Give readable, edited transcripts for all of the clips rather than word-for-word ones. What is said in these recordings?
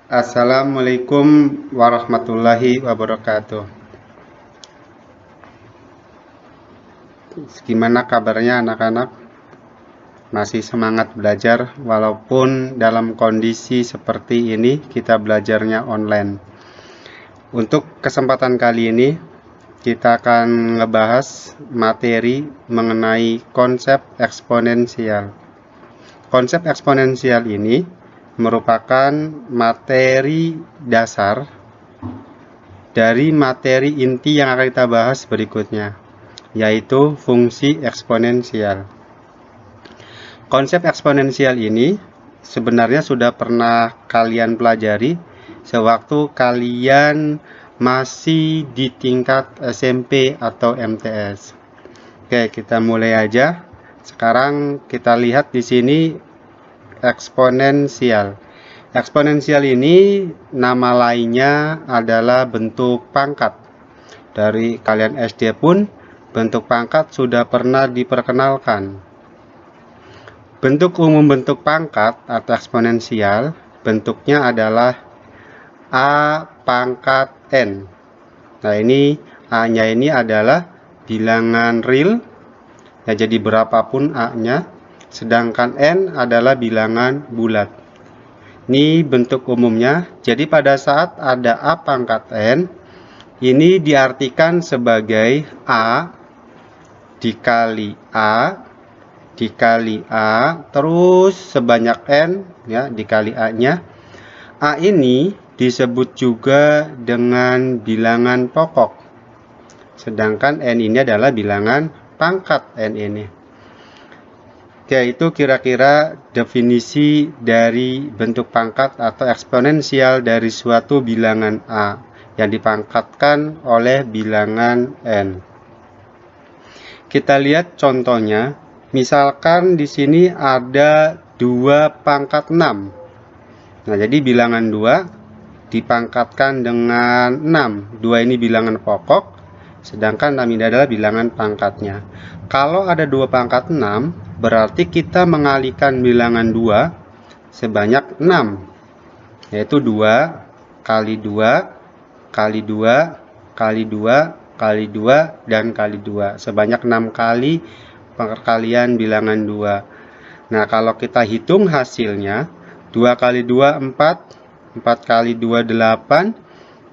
Assalamualaikum warahmatullahi wabarakatuh. Gimana kabarnya anak-anak? Masih semangat belajar walaupun dalam kondisi seperti ini kita belajarnya online. Untuk kesempatan kali ini kita akan ngebahas materi mengenai konsep eksponensial. Konsep eksponensial ini merupakan materi dasar dari materi inti yang akan kita bahas berikutnya, yaitu fungsi eksponensial. Konsep eksponensial ini sebenarnya sudah pernah kalian pelajari sewaktu kalian masih di tingkat SMP atau MTS. Oke, kita mulai aja. Sekarang kita lihat di sini eksponensial. Eksponensial ini nama lainnya adalah bentuk pangkat. Dari kalian SD pun bentuk pangkat sudah pernah diperkenalkan. Bentuk umum bentuk pangkat atau eksponensial bentuknya adalah A pangkat N. Nah, ini A-nya ini adalah bilangan real, ya, jadi berapapun A-nya, sedangkan N adalah bilangan bulat. Ini bentuk umumnya. Jadi pada saat ada A pangkat N, ini diartikan sebagai A dikali A dikali A terus sebanyak N, ya, dikali A-nya. A ini disebut juga dengan bilangan pokok, sedangkan N ini adalah bilangan pangkat N ini. Oke, itu kira-kira definisi dari bentuk pangkat atau eksponensial dari suatu bilangan A yang dipangkatkan oleh bilangan N. Kita lihat contohnya. Misalkan di sini ada 2 pangkat 6. Nah, jadi bilangan 2 dipangkatkan dengan 6. 2 ini bilangan pokok, sedangkan 6 ini adalah bilangan pangkatnya. Kalau ada 2 pangkat 6, berarti kita mengalihkan bilangan 2 sebanyak 6, yaitu 2 kali 2 kali 2 kali 2 kali 2 dan kali 2, sebanyak 6 kali perkalian bilangan 2. Nah, kalau kita hitung hasilnya, 2 kali 2 4, 4 kali 2 8,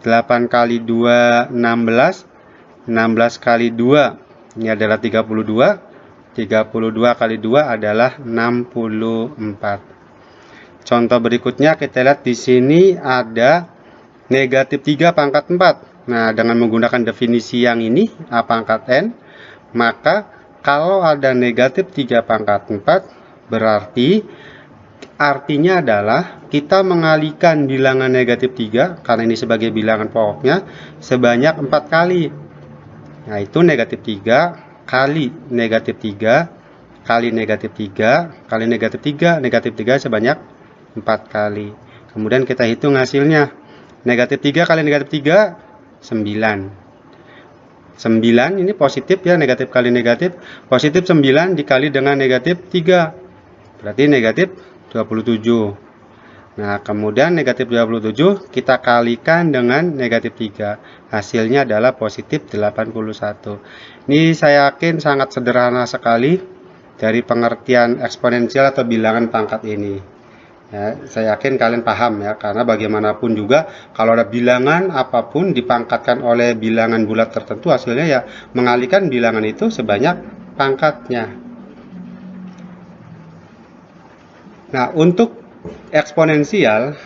8 kali 2 16, 16 kali 2 ini adalah 32, 32 kali 2 adalah 64. Contoh berikutnya kita lihat di sini ada negatif 3 pangkat 4. Nah, dengan menggunakan definisi yang ini A pangkat N, maka kalau ada negatif 3 pangkat 4, berarti artinya adalah kita mengalihkan bilangan negatif 3, karena ini sebagai bilangan pokoknya, sebanyak 4 kali. Nah, itu negatif 3 kali negatif 3 kali negatif 3 kali negatif 3, negatif 3 sebanyak 4 kali. Kemudian kita hitung hasilnya. Negatif 3 kali negatif 3, 9. 9 ini positif, ya, negatif kali negatif. Positif 9 dikali dengan negatif 3. Berarti negatif 27. Nah, kemudian negatif 27 kita kalikan dengan negatif 3. Hasilnya adalah positif 81. Ini saya yakin sangat sederhana sekali dari pengertian eksponensial atau bilangan pangkat ini. Ya, saya yakin kalian paham, ya, karena bagaimanapun juga kalau ada bilangan apapun dipangkatkan oleh bilangan bulat tertentu, hasilnya ya mengalihkan bilangan itu sebanyak pangkatnya. Nah, untuk eksponensial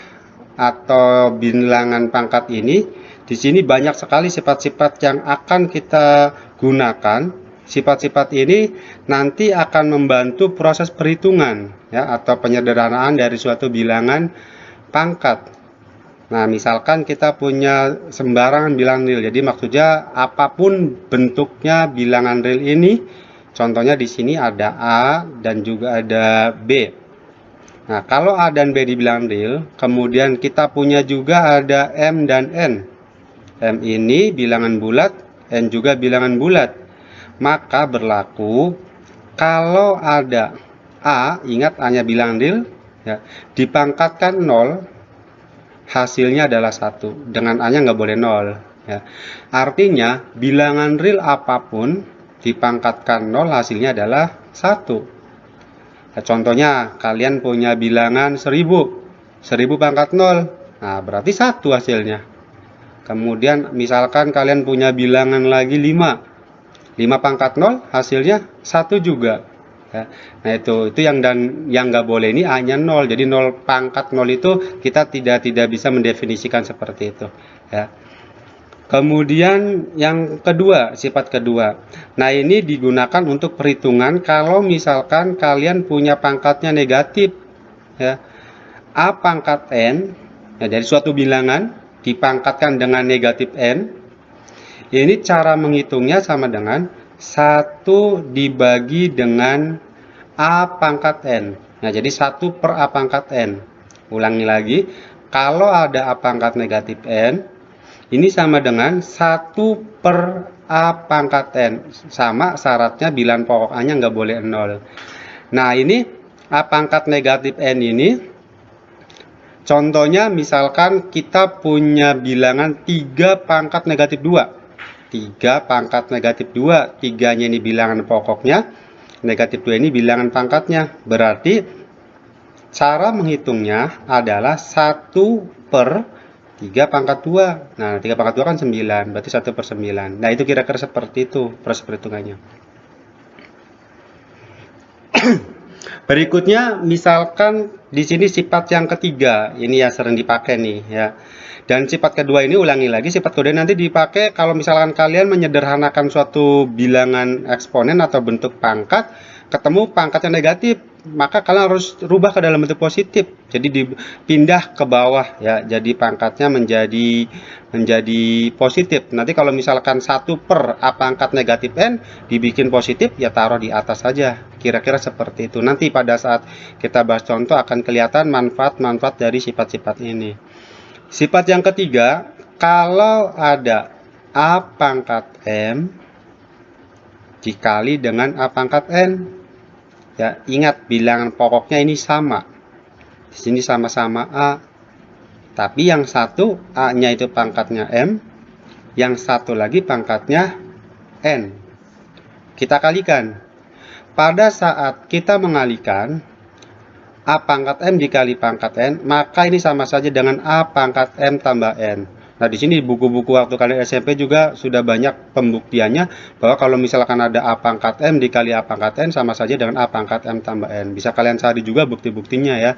atau bilangan pangkat ini, di sini banyak sekali sifat-sifat yang akan kita gunakan. Sifat-sifat ini nanti akan membantu proses perhitungan, ya, atau penyederhanaan dari suatu bilangan pangkat. Nah, misalkan kita punya sembarangan bilangan real, jadi maksudnya apapun bentuknya bilangan real ini, contohnya di sini ada A dan juga ada B. Nah, kalau A dan B di bilangan real, kemudian kita punya juga ada M dan N. M ini bilangan bulat, N juga bilangan bulat. Maka berlaku kalau ada A, ingat A-nya bilangan real, ya, dipangkatkan 0, hasilnya adalah 1. Dengan A-nya nggak boleh 0. Ya. Artinya, bilangan real apapun dipangkatkan 0 hasilnya adalah 1. Nah, contohnya, kalian punya bilangan 1000. 1000 pangkat 0. Nah, berarti 1 hasilnya. Kemudian, misalkan kalian punya bilangan lagi 5. 5 pangkat 0 hasilnya 1 juga. Ya. Nah itu yang nggak boleh ini hanya 0. Jadi 0 pangkat 0 itu kita tidak bisa mendefinisikan seperti itu. Ya. Kemudian yang kedua, sifat kedua. Nah ini digunakan untuk perhitungan kalau misalkan kalian punya pangkatnya negatif. Ya. A pangkat n, ya, dari suatu bilangan dipangkatkan dengan negatif n. Ini cara menghitungnya sama dengan 1 dibagi dengan A pangkat N. Nah, jadi 1 per A pangkat N. Ulangi lagi, kalau ada A pangkat negatif N, ini sama dengan 1 per A pangkat N. Sama syaratnya bilangan pokok A-nya nggak boleh 0. Nah, ini A pangkat negatif N ini, contohnya misalkan kita punya bilangan 3 pangkat negatif 2. 3 pangkat negatif 2, 3-nya ini bilangan pokoknya, negatif 2 ini bilangan pangkatnya. Berarti cara menghitungnya adalah 1 per 3 pangkat 2. Nah, 3 pangkat 2 kan 9, berarti 1 per 9. Nah, itu kira-kira seperti itu proses perhitungannya. Berikutnya, misalkan di sini sifat yang ketiga, ini ya sering dipakai nih ya. Dan sifat kedua ini ulangi lagi, sifat kedua nanti dipakai kalau misalkan kalian menyederhanakan suatu bilangan eksponen atau bentuk pangkat, ketemu pangkatnya negatif, maka kalian harus rubah ke dalam bentuk positif. Jadi dipindah ke bawah ya, jadi pangkatnya menjadi positif. Nanti kalau misalkan 1 per A pangkat negatif N dibikin positif, ya taruh di atas saja. Kira-kira seperti itu. Nanti pada saat kita bahas contoh akan kelihatan manfaat-manfaat dari sifat-sifat ini. Sifat yang ketiga, kalau ada A pangkat M dikali dengan A pangkat N. Ya, ingat bilangan pokoknya ini sama. Di sini sama-sama A. Tapi yang satu A-nya itu pangkatnya M, yang satu lagi pangkatnya N. Kita kalikan. Pada saat kita mengalikan A pangkat M dikali pangkat N, maka ini sama saja dengan A pangkat M tambah N. Nah, di sini buku-buku waktu kalian SMP juga sudah banyak pembuktiannya bahwa kalau misalkan ada A pangkat M dikali A pangkat N sama saja dengan A pangkat M tambah N. Bisa kalian cari juga bukti-buktinya ya.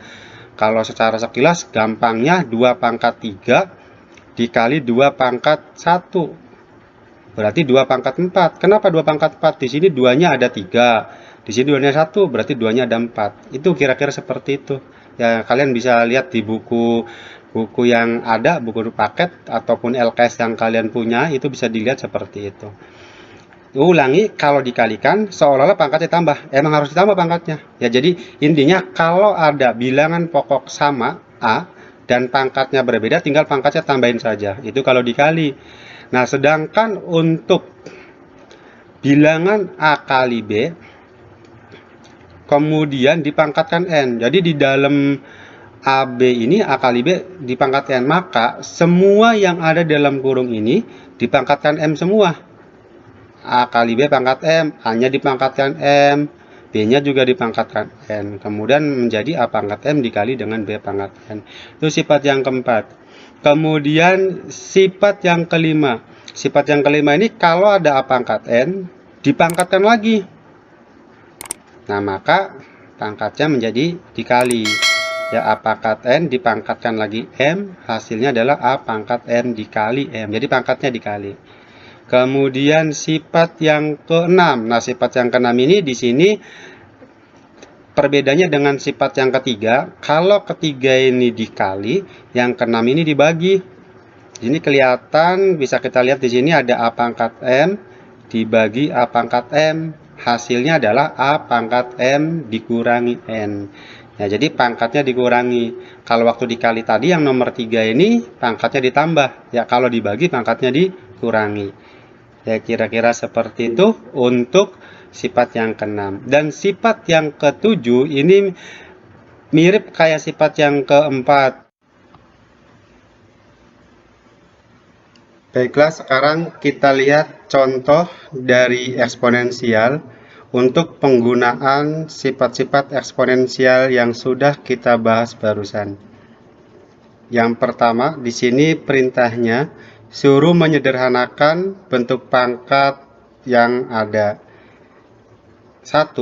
Kalau secara sekilas gampangnya 2 pangkat 3 dikali 2 pangkat 1. Berarti 2 pangkat 4. Kenapa 2 pangkat 4? Di sini 2-nya ada 3. Di sini 2-nya 1, berarti 2-nya ada 4. Itu kira-kira seperti itu. Ya, kalian bisa lihat di buku yang ada, buku paket ataupun LKS yang kalian punya, itu bisa dilihat seperti itu. Ulangi, kalau dikalikan seolah-olah pangkatnya tambah. Emang harus ditambah pangkatnya. Ya, jadi intinya kalau ada bilangan pokok sama A dan pangkatnya berbeda, tinggal pangkatnya tambahin saja. Itu kalau dikali. Nah, sedangkan untuk bilangan A kali B kemudian dipangkatkan N. Jadi di dalam AB ini A kali B dipangkatkan, maka semua yang ada dalam kurung ini dipangkatkan M semua. A kali B pangkat M, A-nya dipangkatkan M, B-nya juga dipangkatkan N. Kemudian menjadi A pangkat M dikali dengan B pangkat N. Itu sifat yang keempat. Kemudian sifat yang kelima. Sifat yang kelima ini kalau ada A pangkat N dipangkatkan lagi. Nah, maka pangkatnya menjadi dikali. Ya, A pangkat N dipangkatkan lagi M, hasilnya adalah A pangkat N dikali M. Jadi pangkatnya dikali. Kemudian sifat yang keenam. Nah, sifat yang keenam ini di sini perbedaannya dengan sifat yang ketiga. Kalau ketiga ini dikali, yang keenam ini dibagi. Ini kelihatan, bisa kita lihat di sini ada A pangkat M dibagi A pangkat M. Hasilnya adalah A pangkat M dikurangi N. Ya, jadi pangkatnya dikurangi. Kalau waktu dikali tadi yang nomor 3 ini pangkatnya ditambah. Ya, kalau dibagi pangkatnya dikurangi. Ya, kira-kira seperti itu untuk sifat yang keenam. Dan sifat yang ketujuh ini mirip kayak sifat yang keempat. Baiklah, sekarang kita lihat contoh dari eksponensial untuk penggunaan sifat-sifat eksponensial yang sudah kita bahas barusan. Yang pertama, di sini perintahnya suruh menyederhanakan bentuk pangkat yang ada. 1.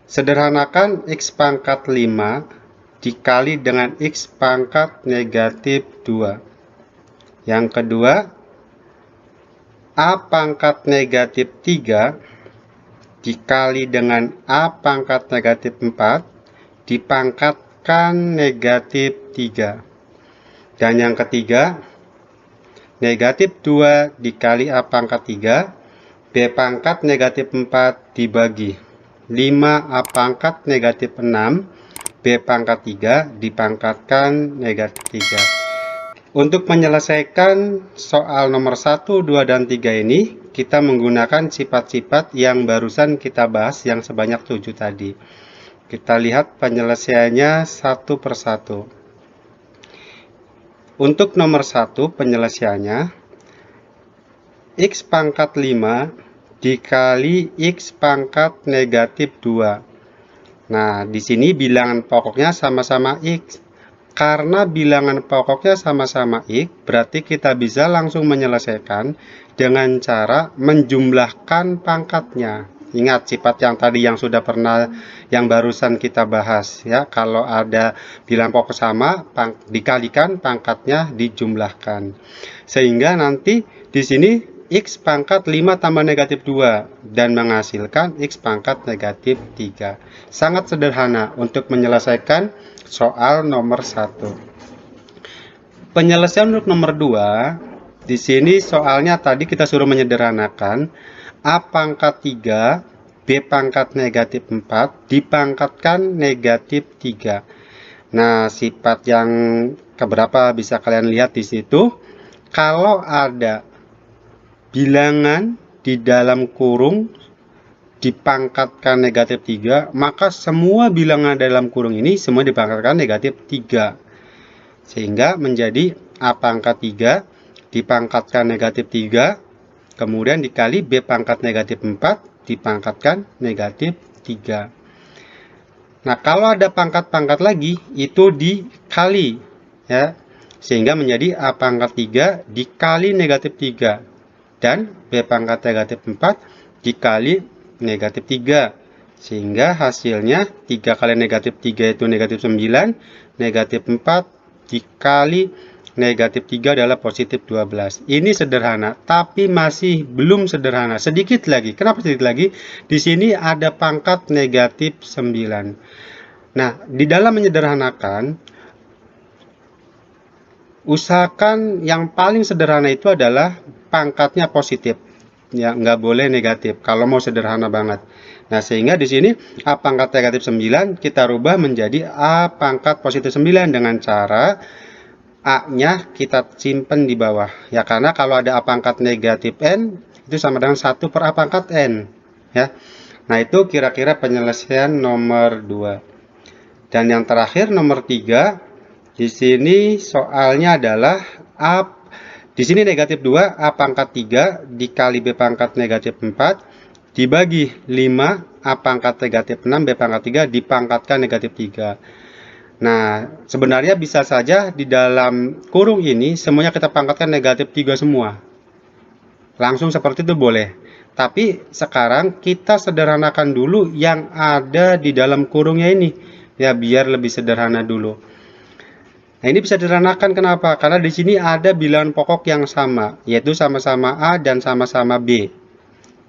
Sederhanakan X pangkat 5 dikali dengan X pangkat negatif 2. Yang kedua, A pangkat negatif 3 dikali dengan A pangkat negatif 4 dipangkatkan negatif 3. Dan yang ketiga, negatif 2 dikali A pangkat 3, B pangkat negatif 4 dibagi 5 A pangkat negatif 6, B pangkat 3 dipangkatkan negatif 3. Untuk menyelesaikan soal nomor 1, 2, dan 3 ini, kita menggunakan sifat-sifat yang barusan kita bahas yang sebanyak 7 tadi. Kita lihat penyelesaiannya satu persatu. Untuk nomor 1 penyelesaiannya, X pangkat 5 dikali X pangkat negatif 2. Nah, di sini bilangan pokoknya sama-sama X. Karena bilangan pokoknya sama-sama X, berarti kita bisa langsung menyelesaikan dengan cara menjumlahkan pangkatnya. Ingat sifat yang tadi yang sudah pernah, yang barusan kita bahas ya. Kalau ada bilangan pokok sama, dikalikan pangkatnya dijumlahkan. Sehingga nanti di sini X pangkat 5 tambah negatif 2 dan menghasilkan X pangkat negatif 3. Sangat sederhana untuk menyelesaikan soal nomor 1. Penyelesaian untuk nomor 2, di sini soalnya tadi kita suruh menyederhanakan A pangkat 3, B pangkat negatif 4 dipangkatkan negatif 3. Nah, sifat yang keberapa bisa kalian lihat di situ. Kalau ada bilangan di dalam kurung dipangkatkan negatif 3, maka semua bilangan dalam kurung ini semua dipangkatkan negatif 3. Sehingga menjadi A pangkat 3 dipangkatkan negatif 3, kemudian dikali B pangkat negatif 4 dipangkatkan negatif 3. Nah, kalau ada pangkat-pangkat lagi, itu dikali ya. Sehingga menjadi A pangkat 3 dikali negatif 3. Dan B pangkat negatif 4 dikali negatif 3, sehingga hasilnya 3 kali negatif 3 itu negatif 9, negatif 4 dikali negatif 3 adalah positif 12. Ini sederhana, tapi masih belum sederhana. Sedikit lagi. Kenapa sedikit lagi? Di sini ada pangkat negatif 9. Nah, di dalam menyederhanakan, usahakan yang paling sederhana itu adalah pangkatnya positif. Ya, nggak boleh negatif kalau mau sederhana banget. Nah, sehingga di sini A pangkat negatif 9 kita rubah menjadi A pangkat positif 9 dengan cara A-nya kita simpan di bawah. Ya, karena kalau ada A pangkat negatif N itu sama dengan 1 per A pangkat N. Ya. Nah, itu kira-kira penyelesaian nomor 2. Dan yang terakhir nomor 3, di sini soalnya adalah di sini negatif 2, A pangkat 3 dikali B pangkat negatif 4 dibagi 5, A pangkat negatif 6, B pangkat 3 dipangkatkan negatif 3. Nah, sebenarnya bisa saja di dalam kurung ini semuanya kita pangkatkan negatif 3 semua. Langsung seperti itu boleh. Tapi sekarang kita sederhanakan dulu yang ada di dalam kurungnya ini. Ya, biar lebih sederhana dulu. Nah, ini bisa disederhanakan kenapa? Karena di sini ada bilangan pokok yang sama, yaitu sama-sama A dan sama-sama B.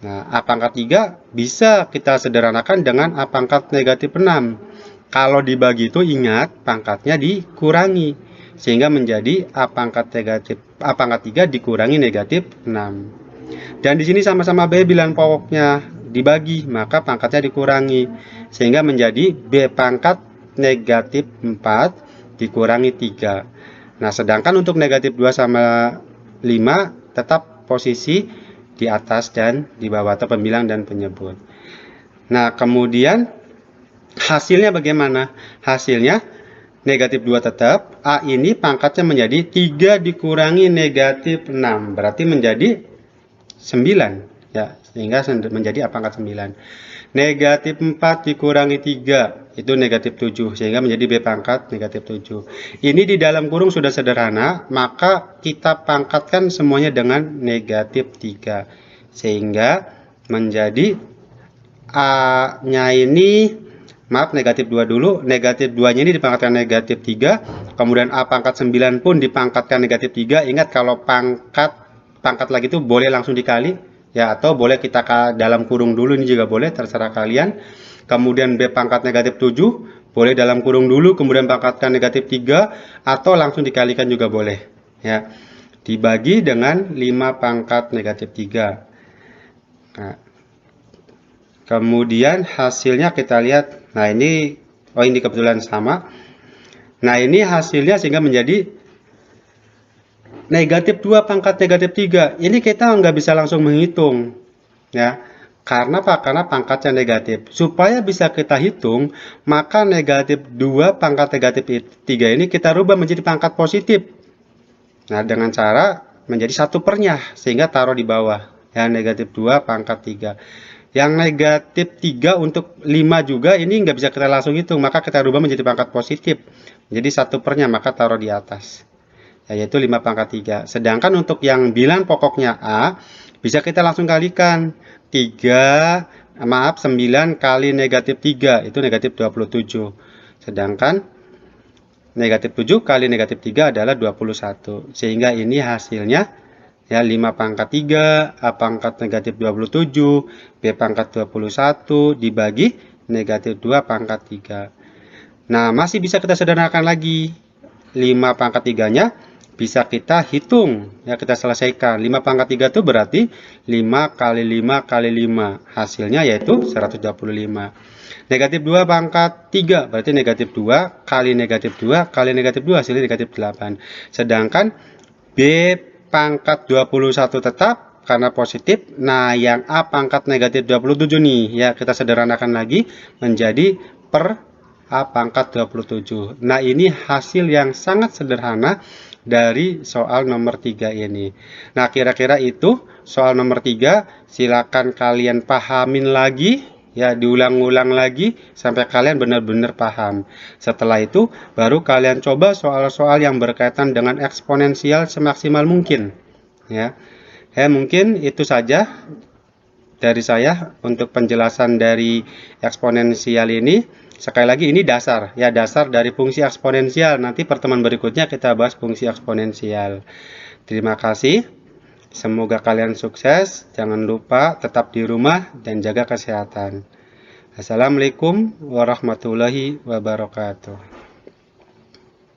Nah, A pangkat 3 bisa kita sederhanakan dengan A pangkat negatif 6. Kalau dibagi itu ingat pangkatnya dikurangi, sehingga menjadi A pangkat 3 dikurangi negatif 6. Dan di sini sama-sama B bilangan pokoknya dibagi, maka pangkatnya dikurangi, sehingga menjadi B pangkat negatif 4 dikurangi 3. Nah, sedangkan untuk negatif 2 sama 5 tetap posisi di atas dan di bawah atau pembilang dan penyebut. Nah, kemudian hasilnya bagaimana? Hasilnya negatif 2 tetap, A ini pangkatnya menjadi 3 dikurangi negatif 6, berarti menjadi 9 ya, sehingga menjadi A pangkat 9. Negatif 4 dikurangi 3 itu negatif 7, sehingga menjadi B pangkat negatif 7. Ini di dalam kurung sudah sederhana, maka kita pangkatkan semuanya dengan negatif 3, sehingga menjadi A nya ini, maaf, negatif 2 dulu, negatif 2 nya ini dipangkatkan negatif 3, kemudian A pangkat 9 pun dipangkatkan negatif 3. Ingat, kalau pangkat lagi itu boleh langsung dikali ya, atau boleh kita dalam kurung dulu, ini juga boleh, terserah kalian. Kemudian B pangkat negatif 7 boleh dalam kurung dulu, kemudian pangkatkan negatif 3, atau langsung dikalikan juga boleh ya, dibagi dengan 5 pangkat negatif 3. Nah, kemudian hasilnya kita lihat. Nah ini, oh ini kebetulan sama. Nah ini hasilnya sehingga menjadi negatif 2 pangkat negatif 3. Ini kita nggak bisa langsung menghitung ya, karena apa? Karena pangkatnya negatif. Supaya bisa kita hitung, maka negatif 2 pangkat negatif 3 ini kita rubah menjadi pangkat positif. Nah dengan cara menjadi 1/nya, sehingga taruh di bawah ya, negatif 2 pangkat 3. Yang negatif 3 untuk 5 juga ini nggak bisa kita langsung hitung, maka kita rubah menjadi pangkat positif, jadi 1/nya, maka taruh di atas ya, yaitu 5 pangkat 3. Sedangkan untuk yang bilangan pokoknya A, bisa kita langsung kalikan 9 kali negatif 3 itu negatif 27, sedangkan negatif 7 kali negatif 3 adalah 21, sehingga ini hasilnya ya 5 pangkat 3, A pangkat negatif 27, B pangkat 21 dibagi negatif 2 pangkat 3. Nah masih bisa kita sederhanakan lagi. 5 pangkat 3 nya bisa kita hitung ya, kita selesaikan. 5 pangkat 3 itu berarti 5 kali 5 kali 5, hasilnya yaitu 125. Negatif 2 pangkat 3 berarti negatif 2 kali negatif 2 kali negatif 2, hasilnya negatif 8. Sedangkan B pangkat 21 tetap karena positif. Nah yang A pangkat negatif 27 nih ya, kita sederhanakan lagi menjadi per A pangkat 27. Nah ini hasil yang sangat sederhana dari soal nomor 3 ini. Nah kira-kira itu soal nomor 3. Silakan kalian pahamin lagi ya, diulang-ulang lagi sampai kalian benar-benar paham. Setelah itu baru kalian coba soal-soal yang berkaitan dengan eksponensial semaksimal mungkin ya. Mungkin itu saja dari saya untuk penjelasan dari eksponensial ini. Sekali lagi ini dasar ya, dasar dari fungsi eksponensial. Nanti pertemuan berikutnya kita bahas fungsi eksponensial. Terima kasih. Semoga kalian sukses. Jangan lupa tetap di rumah dan jaga kesehatan. Assalamualaikum warahmatullahi wabarakatuh.